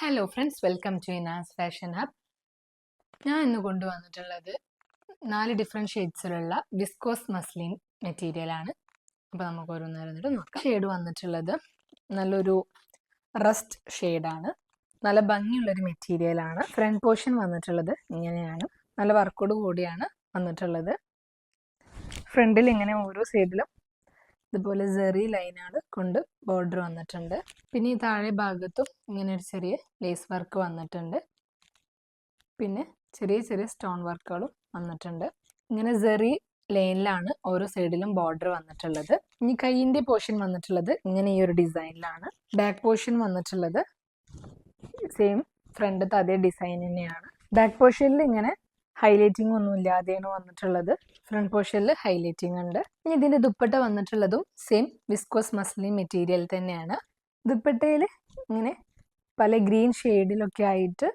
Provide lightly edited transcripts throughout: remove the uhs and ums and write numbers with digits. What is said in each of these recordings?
Hello friends, welcome to Ina's fashion hub. ഞാൻ ഇന്ന് കൊണ്ടുവന്നിട്ടുള്ളത് 4 ഡിഫറെൻറ്റ് ഷെയ്ഡ്സിലുള്ള വിസ്കോസ് മസ്ലിൻ മെറ്റീരിയലാണ്. അപ്പോൾ നമുക്ക് ഓരോന്നോരോന്നിട്ട് നോക്കാം. ഷെയ്ഡ് വന്നിട്ടുള്ളത് നല്ലൊരു റസ്റ്റ് ഷെയ്ഡാണ്. നല്ല ഭംഗിയുള്ളൊരു മെറ്റീരിയലാണ്. ഫ്രണ്ട് പോർഷൻ വന്നിട്ടുള്ളത് ഇങ്ങനെയാണ്. നല്ല വർക്കോട് കൂടിയാണ് വന്നിട്ടുള്ളത്. ഫ്രണ്ടിൽ ഇങ്ങനെ ഓരോ സൈഡിലും ഇതുപോലെ സെറി ലൈനാണ് കൊണ്ട് ബോർഡർ വന്നിട്ടുണ്ട്. പിന്നെ ഈ താഴെ ഭാഗത്തും ഇങ്ങനെ ഒരു ചെറിയ ലേസ് വർക്ക് വന്നിട്ടുണ്ട്. പിന്നെ ചെറിയ ചെറിയ സ്റ്റോൺ വർക്കുകളും വന്നിട്ടുണ്ട്. ഇങ്ങനെ സെറി ലൈനിലാണ് ഓരോ സൈഡിലും ബോർഡർ വന്നിട്ടുള്ളത്. ഇനി കൈയിൻ്റെ പോർഷൻ വന്നിട്ടുള്ളത് ഇങ്ങനെ ഈ ഒരു ഡിസൈനിലാണ്. ബാക്ക് പോർഷൻ വന്നിട്ടുള്ളത് സെയിം ഫ്രണ്ടത്തെ അതേ ഡിസൈൻ തന്നെയാണ്. ബാക്ക് പോർഷനിൽ ഇങ്ങനെ ഹൈലൈറ്റിംഗ് ഒന്നും ഇല്ലാതെയാണ് വന്നിട്ടുള്ളത്. ഫ്രണ്ട് പോർഷനിൽ ഹൈലൈറ്റിംഗ് ഉണ്ട്. ഇനി ഇതിന്റെ ദുപ്പട്ട വന്നിട്ടുള്ളതും സെയിം വിസ്കോസ് മസ്ലിൻ മെറ്റീരിയൽ തന്നെയാണ്. ദുപ്പട്ടയിൽ ഇങ്ങനെ പല ഗ്രീൻ ഷെയ്ഡിലൊക്കെ ആയിട്ട്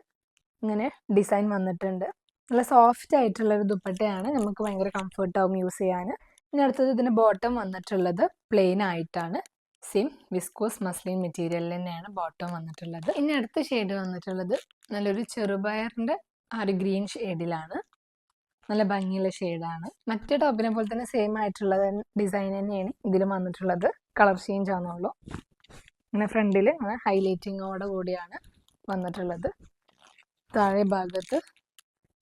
ഇങ്ങനെ ഡിസൈൻ വന്നിട്ടുണ്ട്. നല്ല സോഫ്റ്റ് ആയിട്ടുള്ള ഒരു ദുപ്പട്ടയാണ്. നമുക്ക് ഭയങ്കര കംഫർട്ടാവും യൂസ് ചെയ്യാൻ. ഇനി അടുത്തത് ഇതിന്റെ ബോട്ടം വന്നിട്ടുള്ളത് പ്ലെയിൻ ആയിട്ടാണ്. സെയിം വിസ്കോസ് മസ്ലിൻ മെറ്റീരിയൽ തന്നെയാണ് ബോട്ടം വന്നിട്ടുള്ളത്. ഇനി അടുത്ത ഷെയ്ഡ് വന്നിട്ടുള്ളത് നല്ലൊരു ചെറുപയറിന്റെ ആ ഒരു ഗ്രീൻ ഷെയ്ഡിലാണ്. നല്ല ഭംഗിയുള്ള ഷെയ്ഡാണ്. മറ്റേ ടോപ്പിനെ പോലെ തന്നെ സെയിം ആയിട്ടുള്ള ഡിസൈൻ തന്നെയാണ് ഇതിലും വന്നിട്ടുള്ളത്. കളർ ചേഞ്ച് ആണെന്നുള്ളൂ. ഇങ്ങനെ ഫ്രണ്ടിൽ ഇങ്ങനെ ഹൈലൈറ്റിങ്ങോടെ കൂടിയാണ് വന്നിട്ടുള്ളത്. താഴെ ഭാഗത്ത്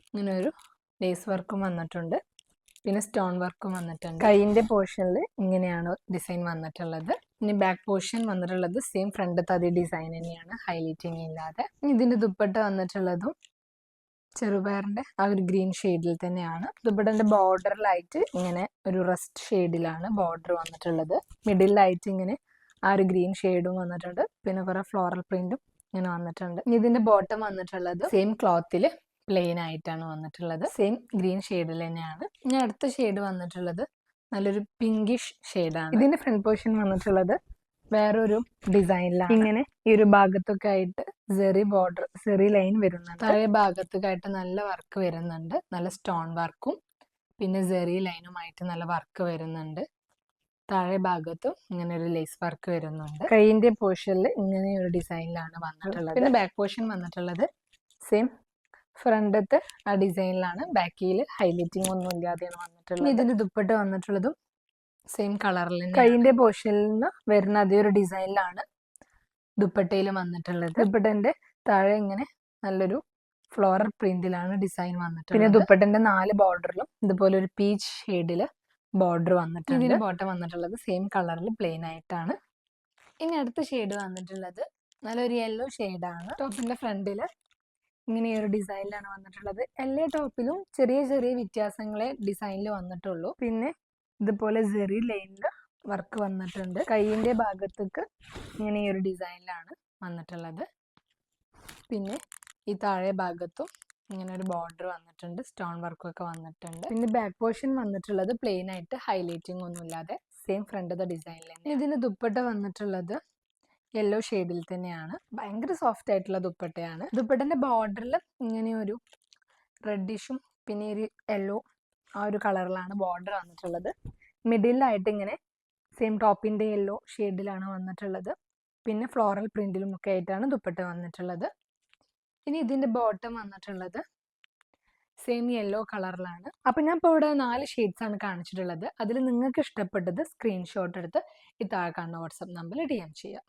ഇങ്ങനെ ഒരു ലേസ് വർക്കും വന്നിട്ടുണ്ട്. പിന്നെ സ്റ്റോൺ വർക്കും വന്നിട്ടുണ്ട്. കൈയിൻ്റെ പോർഷനിൽ ഇങ്ങനെയാണ് ഡിസൈൻ വന്നിട്ടുള്ളത്. ഇനി ബാക്ക് പോർഷൻ വന്നിട്ടുള്ളത് സെയിം ഫ്രണ്ടത്തെ അതേ ഡിസൈൻ തന്നെയാണ്, ഹൈലൈറ്റിങ് ഇല്ലാതെ. ഇതിന്റെ ദുപ്പട്ട വന്നിട്ടുള്ളതും ചെറുപയറിന്റെ ആ ഒരു ഗ്രീൻ ഷെയ്ഡിൽ തന്നെയാണ്. ദുപ്പട്ടന്റെ ബോർഡറിലായിട്ട് ഇങ്ങനെ ഒരു റസ്റ്റ് ഷെയ്ഡിലാണ് ബോർഡർ വന്നിട്ടുള്ളത്. മിഡിലായിട്ട് ഇങ്ങനെ ആ ഒരു ഗ്രീൻ ഷെയ്ഡും വന്നിട്ടുണ്ട്. പിന്നെ കുറെ ഫ്ലോറൽ പ്രിന്റും ഇങ്ങനെ വന്നിട്ടുണ്ട്. ഇതിന്റെ ബോട്ടം വന്നിട്ടുള്ളത് സെയിം ക്ലോത്തിൽ പ്ലെയിൻ ആയിട്ടാണ് വന്നിട്ടുള്ളത്. സെയിം ഗ്രീൻ ഷെയ്ഡിൽ തന്നെയാണ്. ഇനി അടുത്ത ഷെയ്ഡ് വന്നിട്ടുള്ളത് നല്ലൊരു പിങ്കിഷ് ഷെയ്ഡാണ്. ഇതിന്റെ ഫ്രണ്ട് പോർഷൻ വന്നിട്ടുള്ളത് വേറൊരു ഡിസൈനിലാണ്. ഇങ്ങനെ ഈ ഒരു ഭാഗത്തൊക്കെ ആയിട്ട് സെറി ലൈൻ വരുന്നുണ്ട്. താഴെ ഭാഗത്തൊക്കെ ആയിട്ട് നല്ല വർക്ക് വരുന്നുണ്ട്. നല്ല സ്റ്റോൺ വർക്കും പിന്നെ സെറി ലൈനുമായിട്ട് നല്ല വർക്ക് വരുന്നുണ്ട്. താഴെ ഭാഗത്തും ഇങ്ങനെ ഒരു ലേസ് വർക്ക് വരുന്നുണ്ട്. കൈയിന്റെ പോർഷനിൽ ഇങ്ങനെ ഒരു ഡിസൈനിലാണ് വന്നിട്ടുള്ളത്. പിന്നെ ബാക്ക് പോർഷൻ വന്നിട്ടുള്ളത് സെയിം ഫ്രണ്ടത്തെ ആ ഡിസൈനിലാണ്. ബാക്കിൽ ഹൈലൈറ്റിംഗ് ഒന്നും ഇല്ലാതെയാണ് വന്നിട്ടുള്ളത്. ഇതിന്റെ ദുപ്പട്ട വന്നിട്ടുള്ളതും സെയിം കളറിൽ കൈയിന്റെ പോർഷനിൽ നിന്ന് വരുന്ന അതേ ഒരു ഡിസൈനിലാണ് ദുപ്പട്ടയിൽ വന്നിട്ടുള്ളത്. ദുപ്പട്ടന്റെ താഴെ ഇങ്ങനെ നല്ലൊരു ഫ്ലോറൽ പ്രിന്റിലാണ് ഡിസൈൻ വന്നിട്ടുള്ളത്. പിന്നെ ദുപ്പട്ടന്റെ 4 ബോർഡറിലും ഇതുപോലെ ഒരു പീച്ച് ഷെയ്ഡില് ബോർഡർ വന്നിട്ടുണ്ട്. ഇതിന് ബോട്ടം വന്നിട്ടുള്ളത് സെയിം കളറിൽ പ്ലെയിൻ ആയിട്ടാണ്. ഇനി അടുത്ത ഷെയ്ഡ് വന്നിട്ടുള്ളത് നല്ലൊരു യെല്ലോ ഷെയ്ഡാണ്. ടോപ്പിന്റെ ഫ്രണ്ടില് ഇങ്ങനെ ഒരു ഡിസൈനിലാണ് വന്നിട്ടുള്ളത്. എല്ലാ ടോപ്പിലും ചെറിയ ചെറിയ വ്യത്യാസങ്ങളെ ഡിസൈനിൽ വന്നിട്ടുള്ളൂ. പിന്നെ ഇതുപോലെ സെറി ലൈനിൽ വർക്ക് വന്നിട്ടുണ്ട്. കൈയിന്റെ ഭാഗത്തേക്ക് ഇങ്ങനെ ഈ ഒരു ഡിസൈനിലാണ് വന്നിട്ടുള്ളത്. പിന്നെ ഈ താഴെ ഭാഗത്തും ഇങ്ങനെ ഒരു ബോർഡർ വന്നിട്ടുണ്ട്. സ്റ്റോൺ വർക്കൊക്കെ വന്നിട്ടുണ്ട്. പിന്നെ ബാക്ക് പോർഷൻ വന്നിട്ടുള്ളത് പ്ലെയിൻ ആയിട്ട് ഹൈലൈറ്റിംഗ് ഒന്നും ഇല്ലാതെ സെയിം ഫ്രണ്ടത്തെ ഡിസൈനിൽ തന്നെ. ഇതിന് ദുപ്പട്ട വന്നിട്ടുള്ളത് യെല്ലോ ഷെയ്ഡിൽ തന്നെയാണ്. ഭയങ്കര സോഫ്റ്റ് ആയിട്ടുള്ള ദുപ്പട്ടയാണ്. ദുപ്പട്ടന്റെ ബോർഡറിൽ ഇങ്ങനെ ഒരു റെഡിഷും പിന്നെ ഒരു യെല്ലോ ആ ഒരു കളറിലാണ് ബോർഡർ വന്നിട്ടുള്ളത്. മിഡിലായിട്ട് ഇങ്ങനെ സെയിം ടോപ്പിന്റെ യെല്ലോ ഷെയ്ഡിലാണ് വന്നിട്ടുള്ളത്. പിന്നെ ഫ്ലോറൽ പ്രിന്റിലും ഒക്കെ ആയിട്ടാണ് ദുപ്പട്ട വന്നിട്ടുള്ളത്. ഇനി ഇതിന്റെ ബോട്ടം വന്നിട്ടുള്ളത് സെയിം യെല്ലോ കളറിലാണ്. അപ്പൊ ഞാൻ ഇപ്പോൾ ഇവിടെ 4 ഷെയ്ഡ്സ് ആണ് കാണിച്ചിട്ടുള്ളത്. അതിൽ നിങ്ങൾക്ക് ഇഷ്ടപ്പെട്ടത് സ്ക്രീൻഷോട്ട് എടുത്ത് ഈ താഴെ കാണുന്ന വാട്സാപ്പ് നമ്പറിൽ DM ചെയ്യാം.